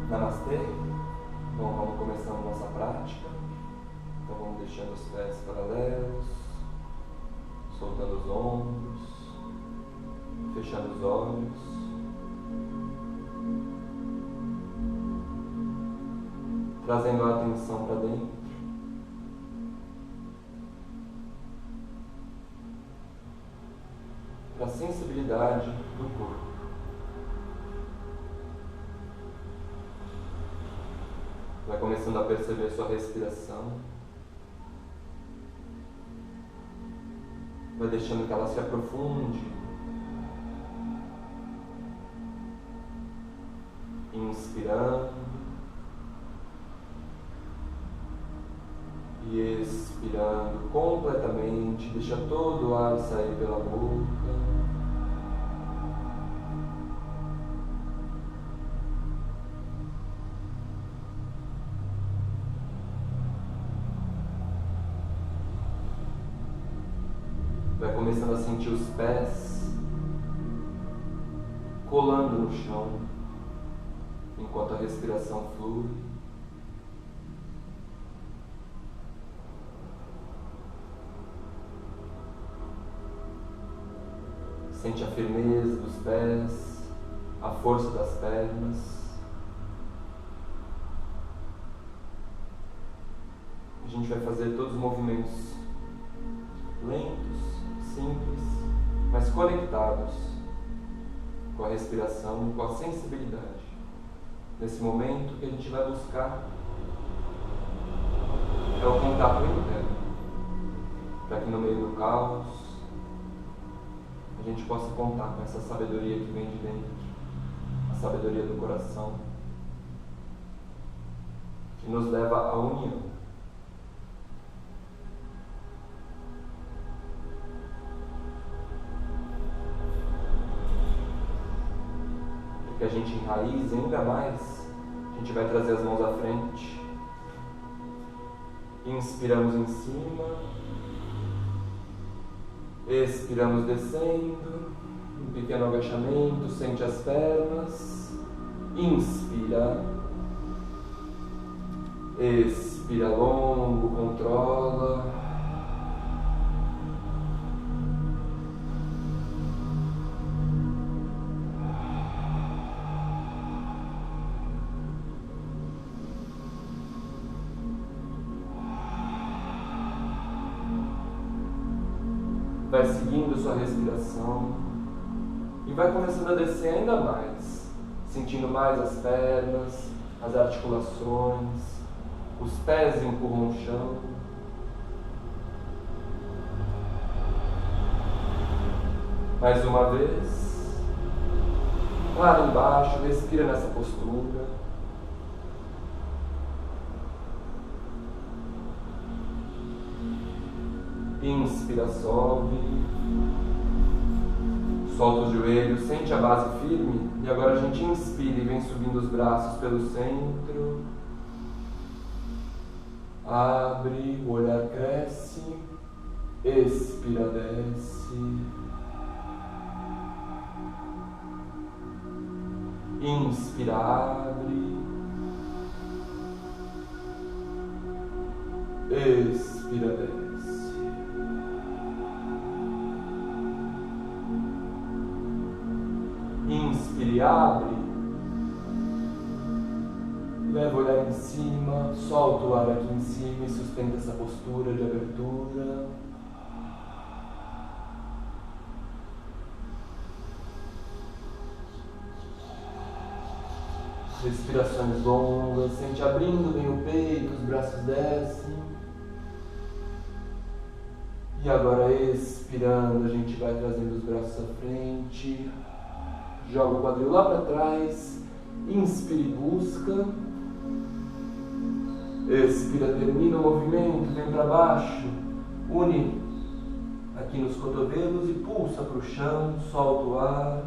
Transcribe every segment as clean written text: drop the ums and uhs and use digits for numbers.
Namastê. Bom, vamos começando nossa prática. Então vamos deixando os pés paralelos, soltando os ombros, fechando os olhos. Trazendo a atenção para dentro. Para a sensibilidade do corpo. Vai começando a perceber sua respiração. Vai deixando que ela se aprofunde. Inspirando. E expirando completamente. Deixa todo o ar sair pela boca. Vai começando a sentir os pés colando no chão, enquanto a respiração flui. Sente a firmeza dos pés, a força das pernas. A gente vai fazer todos os movimentos lentos, simples, mas conectados com a respiração e com a sensibilidade. Nesse momento, o que a gente vai buscar é o contato interno, para que no meio do caos a gente possa contar com essa sabedoria que vem de dentro, a sabedoria do coração, que nos leva à união. Que a gente enraize ainda mais, a gente vai trazer as mãos à frente. Inspiramos em cima. Expiramos descendo. Um pequeno agachamento, sente as pernas. Inspira. Expira longo, controla. Vai seguindo sua respiração e vai começando a descer ainda mais, sentindo mais as pernas, as articulações, os pés empurram o chão. Mais uma vez, lá embaixo, respira nessa postura. Inspira, sobe, solta os joelhos, sente a base firme e agora a gente inspira e vem subindo os braços pelo centro, abre, o olhar cresce, expira, desce, inspira, abre, expira, desce. Inspire, abre, leva o olhar em cima, solta o ar aqui em cima e sustenta essa postura de abertura. Respirações longas, sente abrindo bem o peito, os braços descem. E agora expirando, a gente vai trazendo os braços à frente. Joga o quadril lá para trás, inspira e busca, expira, termina o movimento, vem para baixo, une aqui nos cotovelos e pulsa para o chão, solta o ar.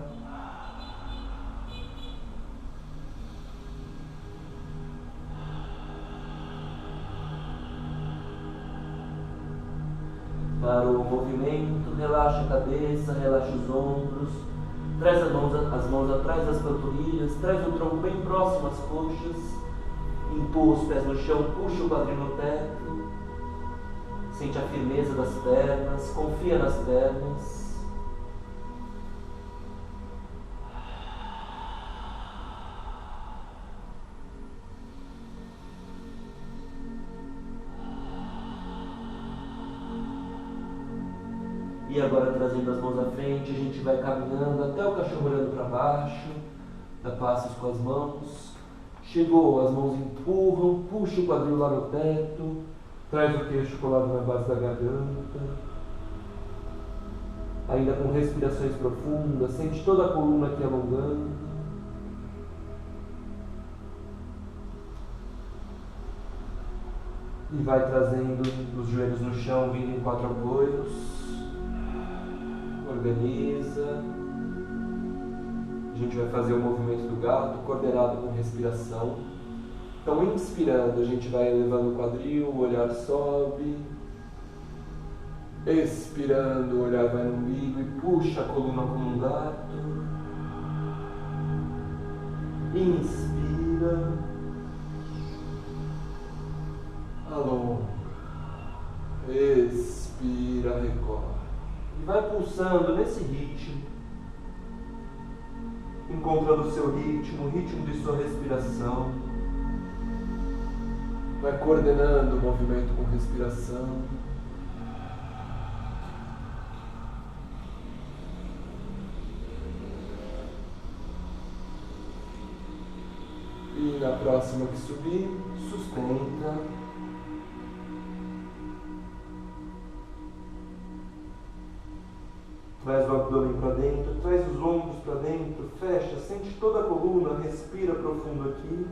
Para o movimento, relaxa a cabeça, relaxa os ombros. Traz as mãos atrás das panturrilhas, traz o tronco bem próximo às coxas, empurra os pés no chão, puxa o quadril no teto, sente a firmeza das pernas, confia nas pernas. E agora, trazendo as mãos à frente, a gente vai caminhando até o cachorro olhando para baixo, dá passos com as mãos. Chegou, as mãos empurram, puxa o quadril lá no teto, traz o queixo colado na base da garganta. Ainda com respirações profundas, sente toda a coluna aqui alongando. E vai trazendo os joelhos no chão, vindo em 4 apoios. Organiza. A gente vai fazer o movimento do gato, coordenado com respiração. Então, inspirando, a gente vai elevando o quadril, o olhar sobe. Expirando, o olhar vai no umbigo e puxa a coluna como um gato. Inspira. Alonga. Expira, recorre. E vai pulsando nesse ritmo, encontrando o seu ritmo, o ritmo de sua respiração. Vai coordenando o movimento com respiração. E na próxima que subir, sustenta. Traz o abdômen para dentro, traz os ombros para dentro, fecha, sente toda a coluna, respira profundo aqui.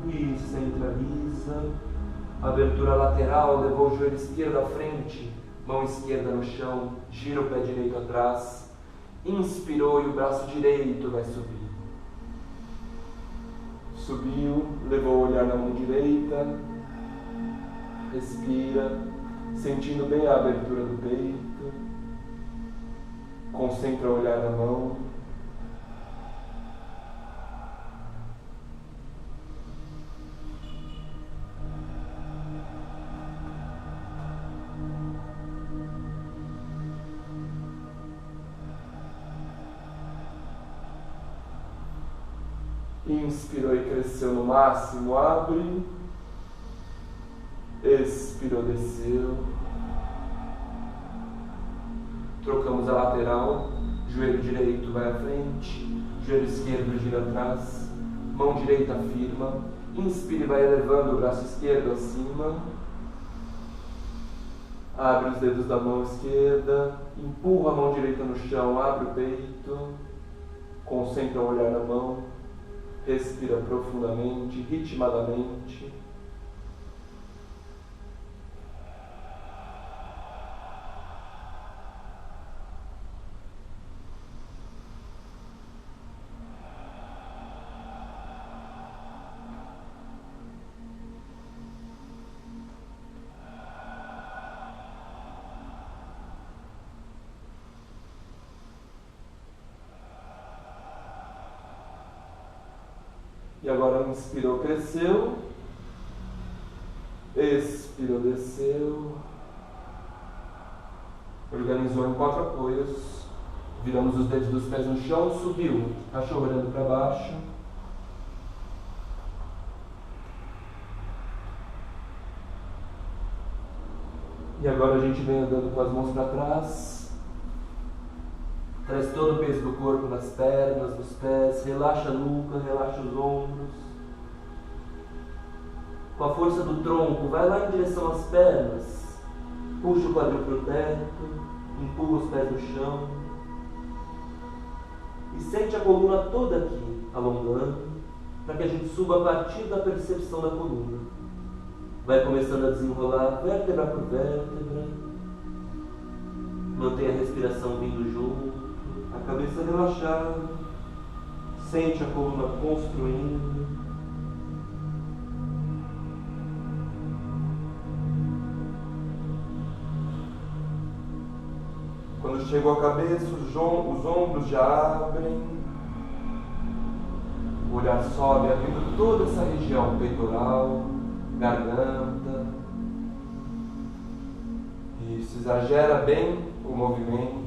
E centraliza. Abertura lateral, levou o joelho esquerdo à frente, mão esquerda no chão, gira o pé direito atrás. Inspirou e o braço direito vai subir. Subiu, levou o olhar na mão direita. Respira, sentindo bem a abertura do peito. Concentra o olhar na mão. Inspirou e cresceu no máximo, abre. Expirou, desceu. Trocamos a lateral. Joelho direito vai à frente, joelho esquerdo gira atrás, mão direita firma. Inspire e vai elevando o braço esquerdo acima. Abre os dedos da mão esquerda, empurra a mão direita no chão, abre o peito, concentra o olhar na mão, respira profundamente, ritmadamente. E agora inspirou, cresceu. Expirou, desceu. Organizou em 4 apoios. Viramos os dedos dos pés no chão, subiu. Cachorro olhando para baixo. E agora a gente vem andando com as mãos para trás. Traz todo o peso do corpo nas pernas, nos pés, relaxa a nuca, relaxa os ombros. Com a força do tronco, vai lá em direção às pernas. Puxa o quadril para o teto, empurra os pés no chão. E sente a coluna toda aqui, alongando, para que a gente suba a partir da percepção da coluna. Vai começando a desenrolar vértebra por vértebra. Mantém a respiração vindo junto. A cabeça relaxada, sente a coluna construindo. Quando chegou a cabeça, os ombros já abrem. O olhar sobe, abrindo toda essa região peitoral, garganta. Isso, exagera bem o movimento.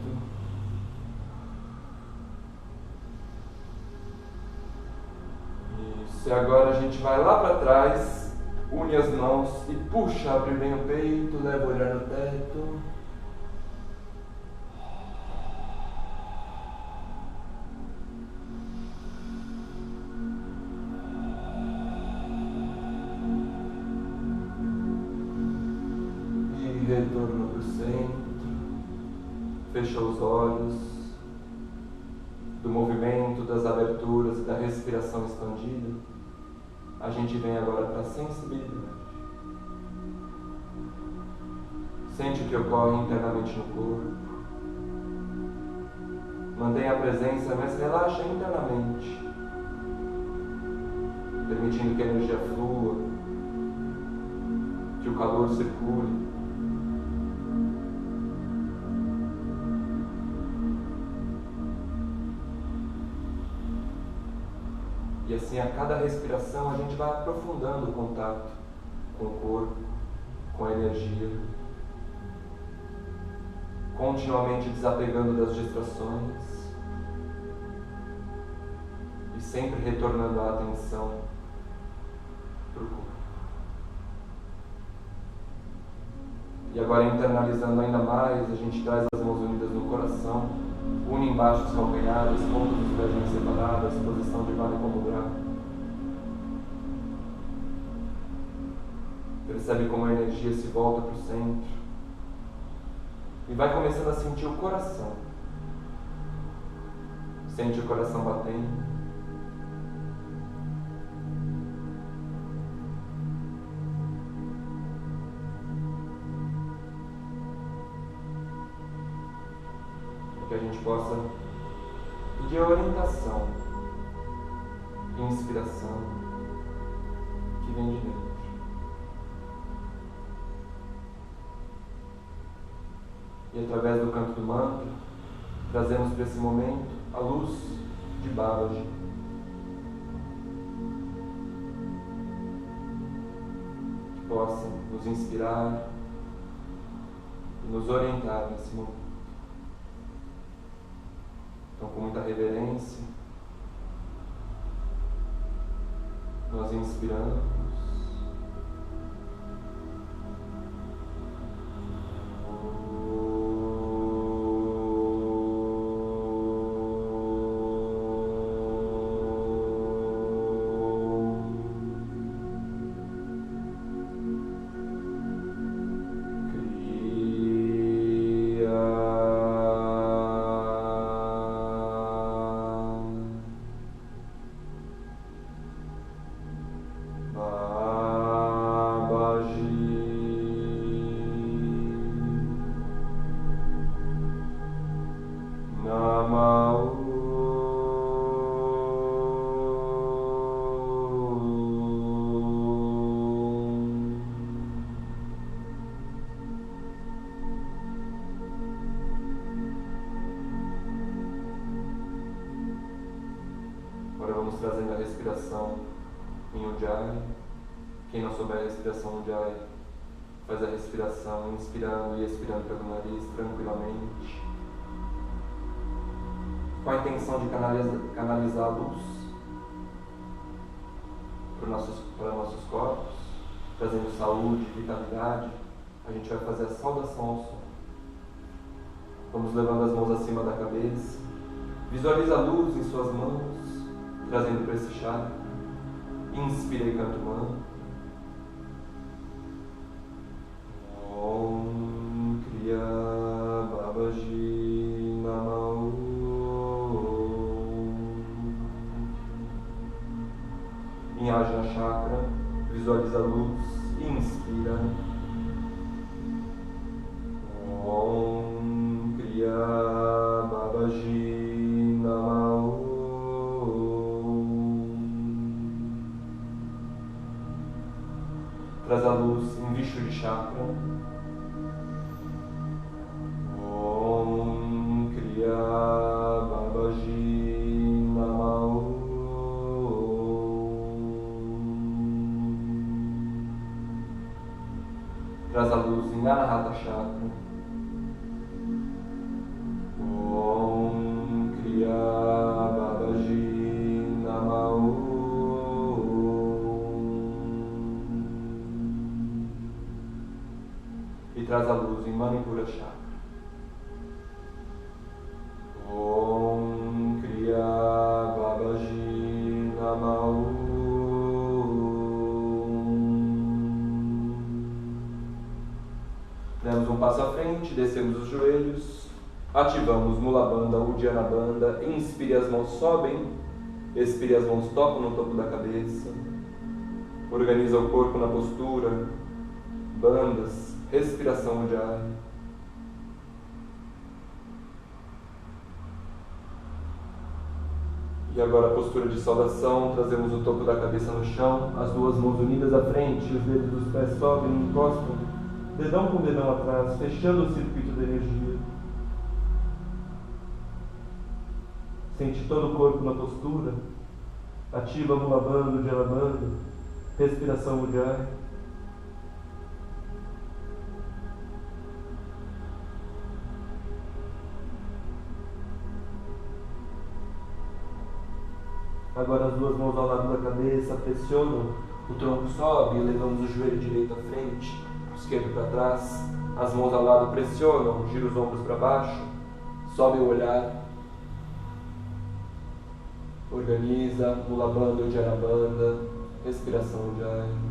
Isso, e agora a gente vai lá para trás, une as mãos e puxa, abre bem o peito, leva o olhar no teto. Retorno para o centro, fecha os olhos, do movimento, das aberturas e da respiração expandida, a gente vem agora para a sensibilidade. Sente o que ocorre internamente no corpo, mantenha a presença, mas relaxa internamente, permitindo que a energia flua, que o calor circule. E assim, a cada respiração, a gente vai aprofundando o contato com o corpo, com a energia, continuamente desapegando das distrações e sempre retornando a atenção para o corpo. E agora, internalizando ainda mais, a gente traz as mãos unidas no coração, une embaixo os calcanhares, pontas dos pés bem separadas, posição de vale como grau. Percebe como a energia se volta para o centro e vai começando a sentir o coração. Sente o coração batendo. Que a gente possa pedir a orientação, inspiração que vem de dentro. E através do canto do mantra, trazemos para esse momento a luz de Babaji. Que possa nos inspirar e nos orientar nesse momento. Então, com muita reverência, nós inspiramos. Trazendo a respiração em Ujjayi. Quem não souber a respiração Ujjayi, faz a respiração inspirando e expirando pelo nariz tranquilamente, com a intenção de canalizar a luz para nossos corpos, trazendo saúde, vitalidade. A gente vai fazer a saudação ao sol. Vamos levando as mãos acima da cabeça. Visualiza a luz em suas mãos, trazendo para esse chakra. Inspira e canta o mantra. Om Kriya Babaji Namah. Em Ajna Chakra, visualiza a luz. Inspira. Om Kriya Babaji Namah. Traz a luz em Vishuddhi Chakra. Om Traz a luz em Anahata Chakra. Om Kriya Babaji Namahu. E traz a luz em Manipura Chakra. Om Kriya Babaji Namahu. Demos um passo à frente, descemos os joelhos, ativamos Mula Bandha, Uddiyana Bandha, inspire, as mãos sobem, expire, as mãos tocam no topo da cabeça, organiza o corpo na postura, bandas, respiração Ujjayi. E agora a postura de saudação, trazemos o topo da cabeça no chão, as duas mãos unidas à frente, os dedos dos pés sobem e encostam, dedão com dedão atrás, fechando o circuito da energia. Sente todo o corpo na postura, ativa Mula Bandha, Uddiyana Bandha, respiração Ujjayi. Agora as duas mãos ao lado da cabeça, pressionam, o tronco sobe, levamos o joelho direito à frente, o esquerdo para trás, as mãos ao lado pressionam, gira os ombros para baixo, sobe o olhar, organiza, Mula Bandha, Uddiyana Bandha, respiração Ujjayi.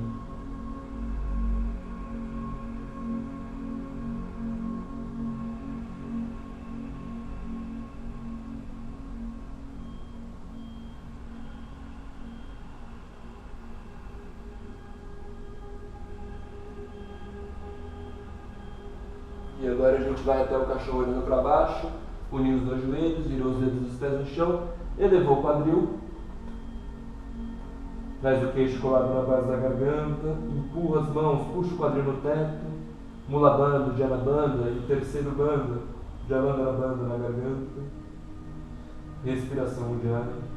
E agora a gente vai até o cachorro olhando para baixo, uniu os dois joelhos, virou os dedos dos pés no chão, elevou o quadril, traz o queixo colado na base da garganta, empurra as mãos, puxa o quadril no teto, Mula Bandha, Uddiyana Bandha e terceiro Bandha, Jalandhara Bandha na garganta, respiração Ujjayi.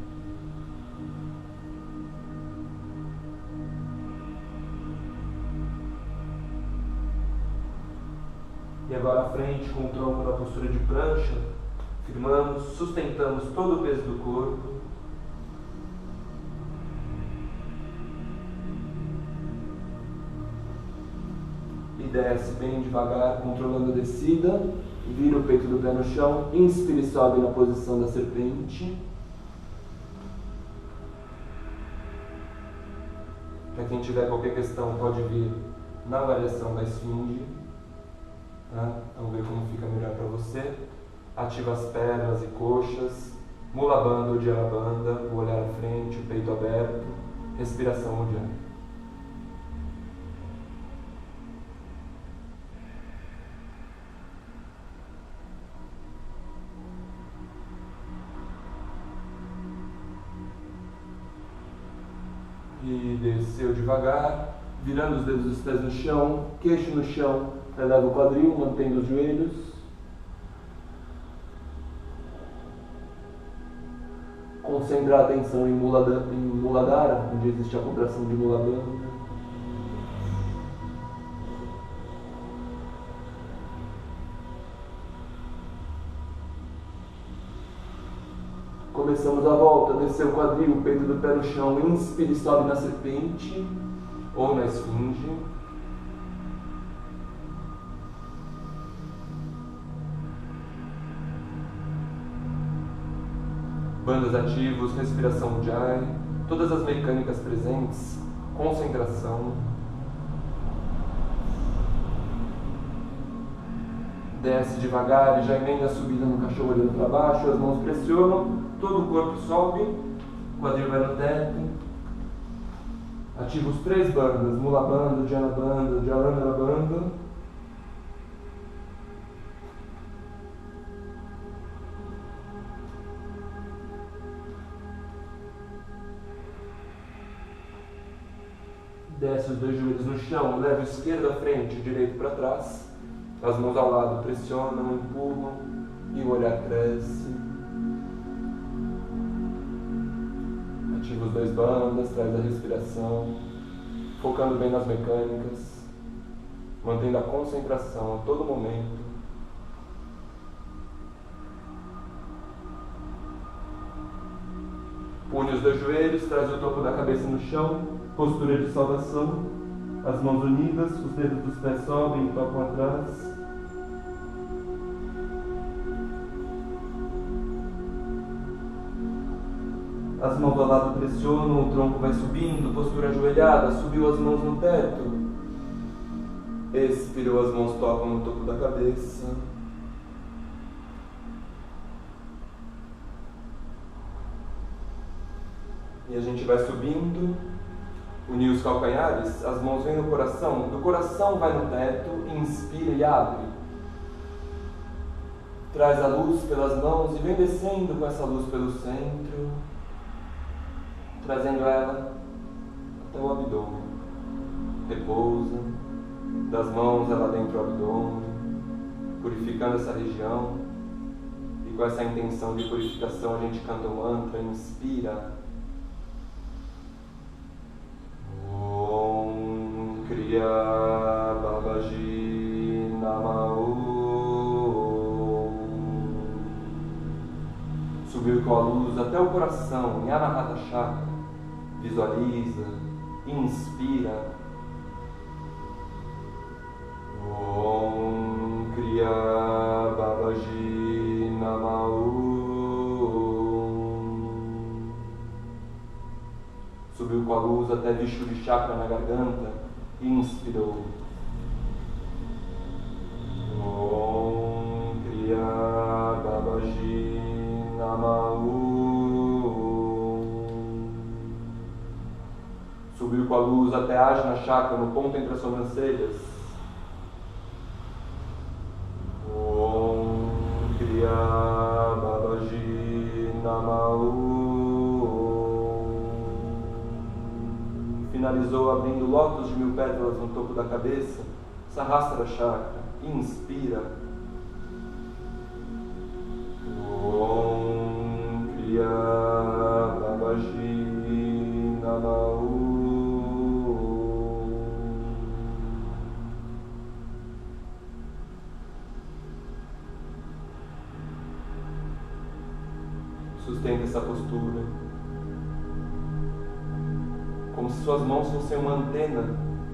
E agora à frente, com o tronco na postura de prancha, firmamos, sustentamos todo o peso do corpo. E desce bem devagar, controlando a descida. Vira o peito do pé no chão, inspire e sobe na posição da serpente. Para quem tiver qualquer questão, pode vir na variação da esfinge. Vamos ver como fica melhor para você. Ativa as pernas e coxas. Mula Bandha, Uddiyana Bandha, o olhar à frente, o peito aberto. Respiração Ujjayi. E desceu devagar, virando os dedos dos pés no chão, queixo no chão. Eleva o quadril, mantendo os joelhos. Concentrar a atenção em Muladhara, onde existe a contração de Mula Bandha. Começamos a volta, descer o quadril, o peito do pé no chão, inspire e sobe na serpente ou na esfinge. Bandas ativos, respiração Ujjayi, todas as mecânicas presentes, concentração. Desce devagar e já emenda a subida no cachorro olhando para baixo, as mãos pressionam, todo o corpo sobe, o quadril vai no teto. Ativa os três bandas, Mula Bandha, Uddiyana Bandha, Jalandhara Bandha. Desce os dois joelhos no chão, leva o esquerdo à frente, o direito para trás. As mãos ao lado pressionam, empurram e o olhar cresce. Ativa os dois bandas, traz a respiração, focando bem nas mecânicas. mantendo a concentração a todo momento. Une os dois joelhos, traz o topo da cabeça no chão, postura de saudação, as mãos unidas, os dedos dos pés sobem e tocam atrás. As mãos ao lado pressionam, o tronco vai subindo, postura ajoelhada, subiu as mãos no teto. Expirou, as mãos tocam no topo da cabeça. E a gente vai subindo, unir os calcanhares, as mãos vêm no coração, do coração vai no teto, inspira e abre. Traz a luz pelas mãos e vem descendo com essa luz pelo centro, trazendo ela até o abdômen. Repousa, das mãos ela dentro do abdômen, purificando essa região. E com essa intenção de purificação a gente canta o mantra, inspira. Om Kriya Babaji Namahu. Subiu com a luz até o coração, em Anahata Chakra. Visualiza, inspira. Om Kriya Babaji Namahu. Subiu com a luz até Vishuddhi Chakra na garganta. Inspirou. Om Kriya Babaji Namahu. Subiu com a luz até Ajna Chakra no ponto entre as sobrancelhas. Om Kriya Babaji Namahu. Finalizou abrindo lótus de 1000 pétalas no topo da cabeça, Sahasrara Chakra. Inspira. Om Kriya Babaji Namahu. Sustenta essa postura, como se suas mãos fossem uma antena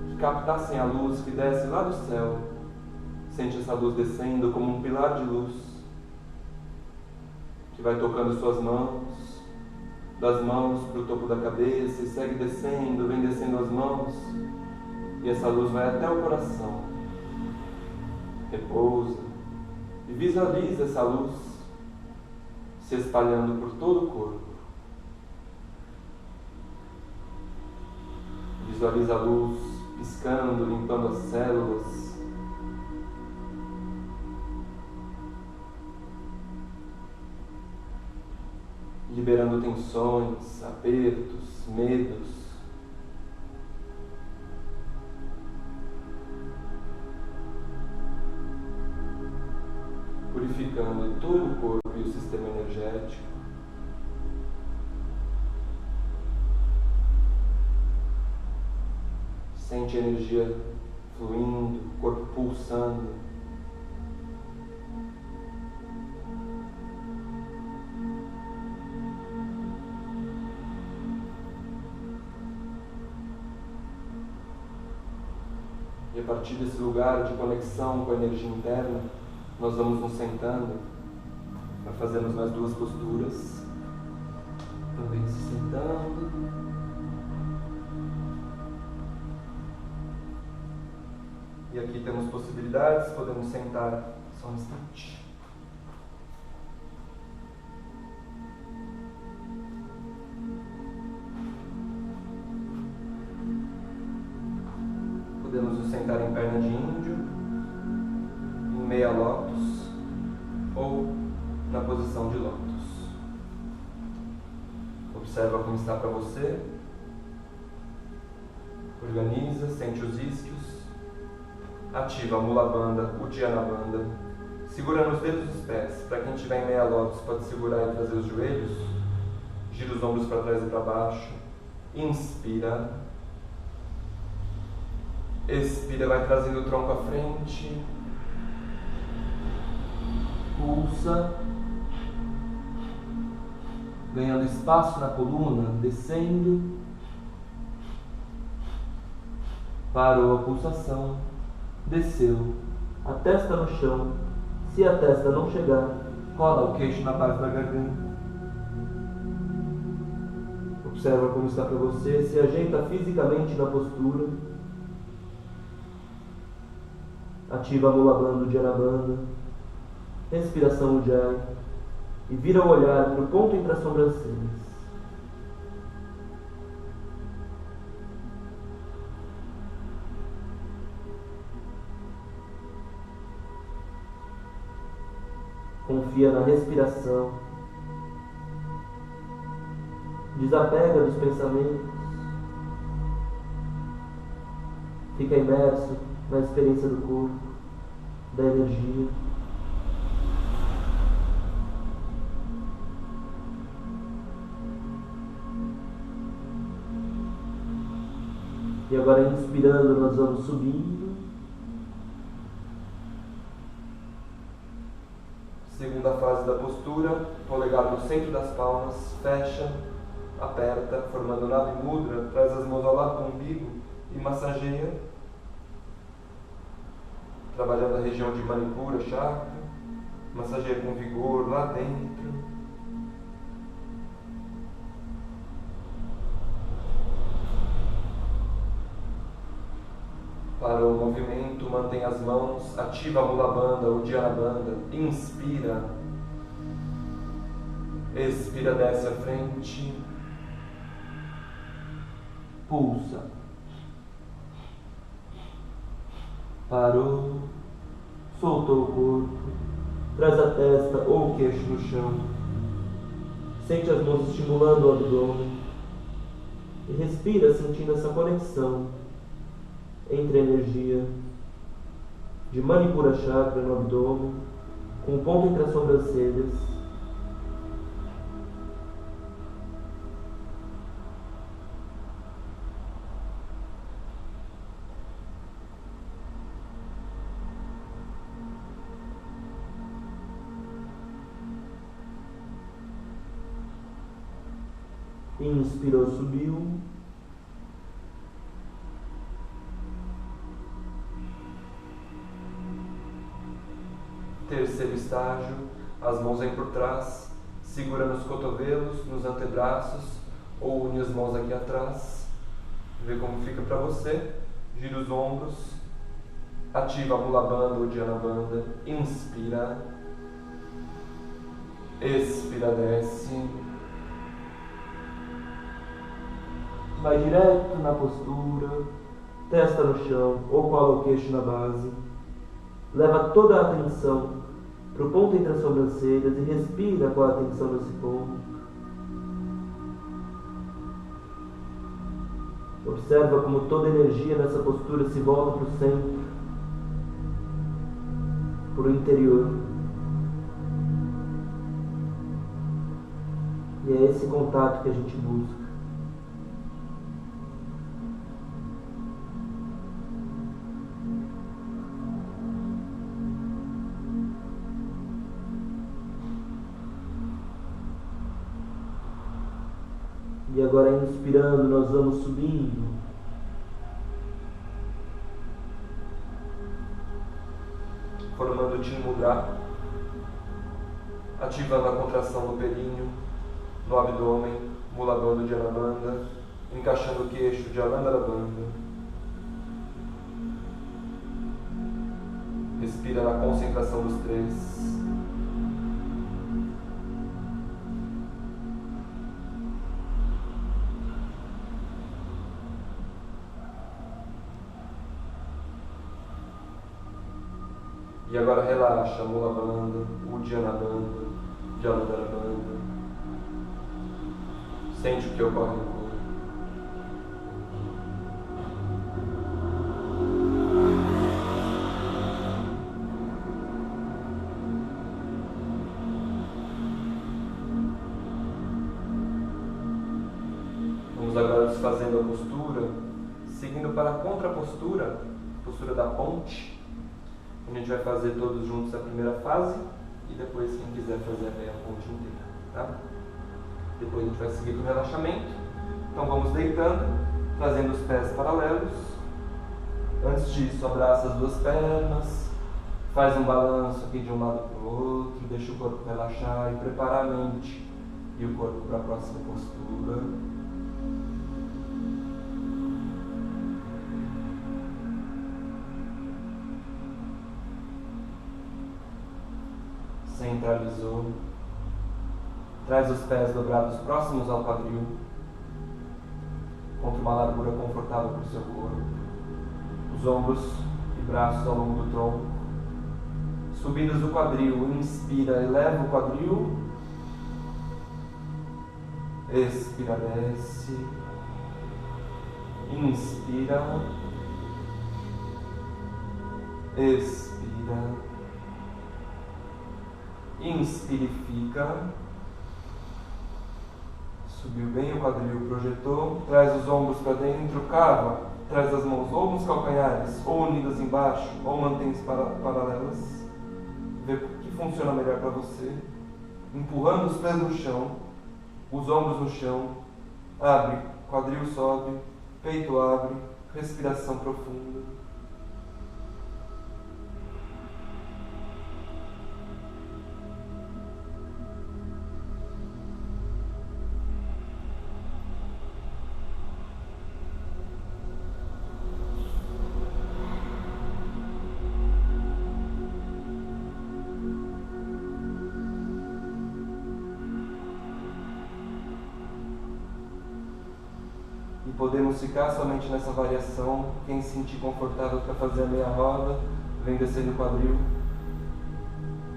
que captassem a luz que desce lá do céu. Sente essa luz descendo como um pilar de luz que vai tocando suas mãos, das mãos para o topo da cabeça e segue descendo, vem descendo as mãos e essa luz vai até o coração. Repousa e visualiza essa luz se espalhando por todo o corpo. Visualiza a luz piscando, limpando as células. Liberando tensões, apertos, medos. Purificando todo o corpo e o sistema energético. Sente a energia fluindo, o corpo pulsando. E a partir desse lugar de conexão com a energia interna, nós vamos nos sentando para fazermos mais 2 posturas. Então vem se sentando. E aqui temos possibilidades, podemos sentar só um instante. Podemos nos sentar em perna de índio, em meia lótus ou na posição de lótus. Observa como está para você. Organiza, sente os isquios. Ativa a Mula Bandha, Uddiyana Bandha. Segura nos dedos dos pés. Para quem estiver em meia lótus, pode segurar e trazer os joelhos. Gira os ombros para trás e para baixo. Inspira. Expira, vai trazendo o tronco à frente. Pulsa. Ganhando espaço na coluna, descendo. Parou a pulsação. Desceu. A testa no chão. Se a testa não chegar, rola o queixo na base da garganta. Observa como está para você. Se ajeita fisicamente na postura. Ativa a Mula Bandha Uddiyana Bandha. Respiração Ujjayi. E vira o olhar para o ponto entre as sobrancelhas. Confia na respiração. Desapega dos pensamentos. Fica imerso na experiência do corpo, da energia. E agora, inspirando, nós vamos subindo. Segunda fase da postura, polegar no centro das palmas, fecha, aperta, formando Nadi Mudra, traz as mãos ao lado do umbigo e massageia, trabalhando a região de Manipura, chakra, massageia com vigor lá dentro. Para o movimento, mantém as mãos, ativa a Mula Bandha, Uddiyana Bandha, inspira, expira, desce à frente, Pulsa. Parou. Soltou o corpo. Traz a testa ou o queixo no chão. Sente as mãos estimulando o abdômen. E respira sentindo essa conexão entre a energia de Manipura Chakra no abdômen, com o ponto entre as sobrancelhas, inspirou, subiu. Terceiro estágio, as mãos vêm por trás, segura nos cotovelos, nos antebraços, ou une as mãos aqui atrás. Vê como fica para você. Gira os ombros, ativa a Mula Bandha, Uddiyana Bandha, inspira, expira, desce. Vai direto na postura, testa no chão ou cola o queixo na base. Leva toda a atenção para o ponto entre as sobrancelhas e respira com a atenção nesse ponto. Observa como toda energia nessa postura se volta para o centro, para o interior. E é esse contato que a gente busca. E agora, inspirando, nós vamos subindo. Formando Chin Mudra, ativando a contração no períneo, no abdômen, Mula Bandha, Uddiyana Bandha, encaixando o queixo de Jalandhara Bandha. Respira na concentração dos três. E agora relaxa, Mula Bandha, Uddiyana Bandha, Jalandhara Bandha. Sente o que ocorre no corpo. Vamos agora desfazendo a postura, seguindo para a contrapostura. postura da ponte. A gente vai fazer todos juntos a primeira fase e depois quem quiser fazer a meia ponte inteira, tá? Depois a gente vai seguir para o relaxamento. Então vamos deitando, trazendo os pés paralelos. Antes disso, abraça as duas pernas, faz um balanço aqui de um lado para o outro, deixa o corpo relaxar e preparar a mente e o corpo para a próxima postura. Centralizou. Traz os pés dobrados próximos ao quadril, contra uma largura confortável para o seu corpo. Os ombros e braços ao longo do tronco. Subidas do quadril, inspira, eleva o quadril. Expira, desce. Inspira. Expira. Inspire e fica. Subiu bem o quadril, projetou. Traz os ombros para dentro, cava. Traz as mãos ou nos calcanhares, ou unidas embaixo, ou mantém paralelas. Vê o que funciona melhor para você. Empurrando os pés no chão, os ombros no chão. Abre, quadril sobe, peito abre, respiração profunda. Podemos ficar somente nessa variação. Quem se sentir confortável para fazer a meia roda, vem descendo o quadril.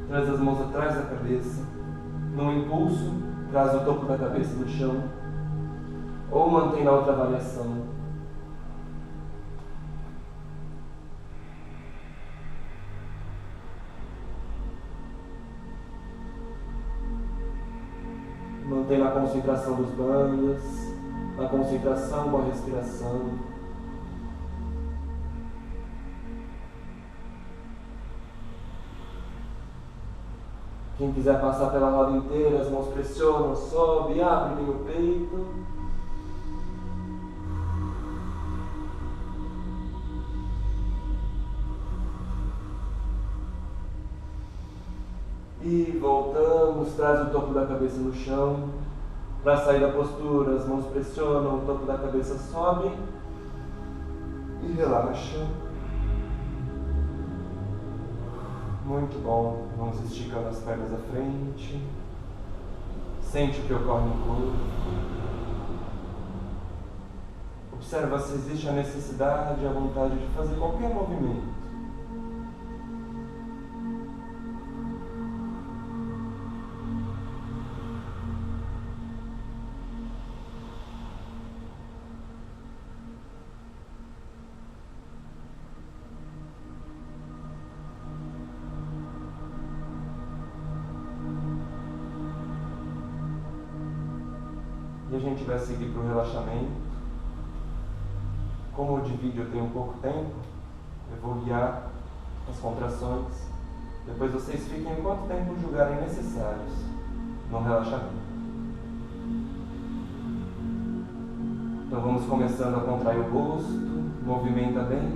Traz as mãos atrás da cabeça. No impulso, traz o topo da cabeça no chão. Ou mantém na outra variação. Mantém na concentração dos bandas. Na concentração com a respiração. Quem quiser passar pela roda inteira, as mãos pressionam, sobe, abre bem o peito. E voltamos, traz o topo da cabeça no chão. Para sair da postura, as mãos pressionam, o topo da cabeça sobe e relaxa. Muito bom. Vamos esticando as pernas à frente. Sente o que ocorre no corpo. Observa se existe a necessidade, a vontade de fazer qualquer movimento. E a gente vai seguir para o relaxamento. Como de vídeo eu tenho pouco tempo, eu vou guiar as contrações. Depois vocês fiquem quanto tempo julgarem necessários no relaxamento. Então vamos começando a contrair o rosto, movimenta bem.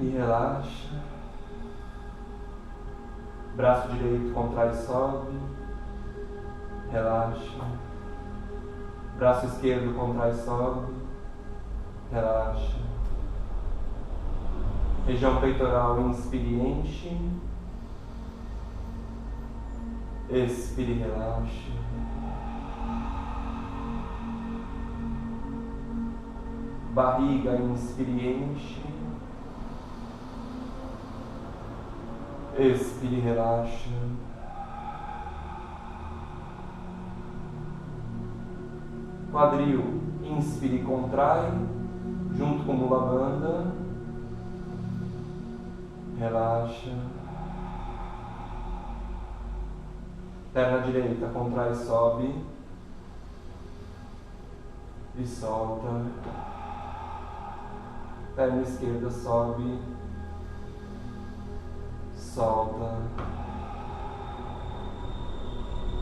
E relaxa. Braço direito contrai e sobe. Relaxa. Braço esquerdo contrai e sobe. Relaxa. Região peitoral, inspire e enche. Expire e relaxa. Barriga, inspire e enche. Expire e relaxa. Quadril, inspire e contrai, junto com Mula Bandha. Relaxa. Perna direita, contrai e sobe. e solta. Perna esquerda sobe, solta.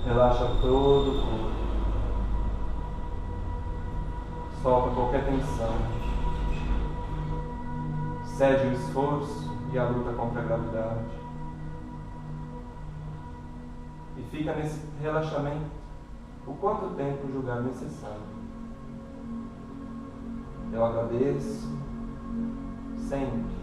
Relaxa todo o corpo. Solta qualquer tensão. Cede o esforço e a luta contra a gravidade. E fica nesse relaxamento o quanto tempo julgar necessário. Eu agradeço sempre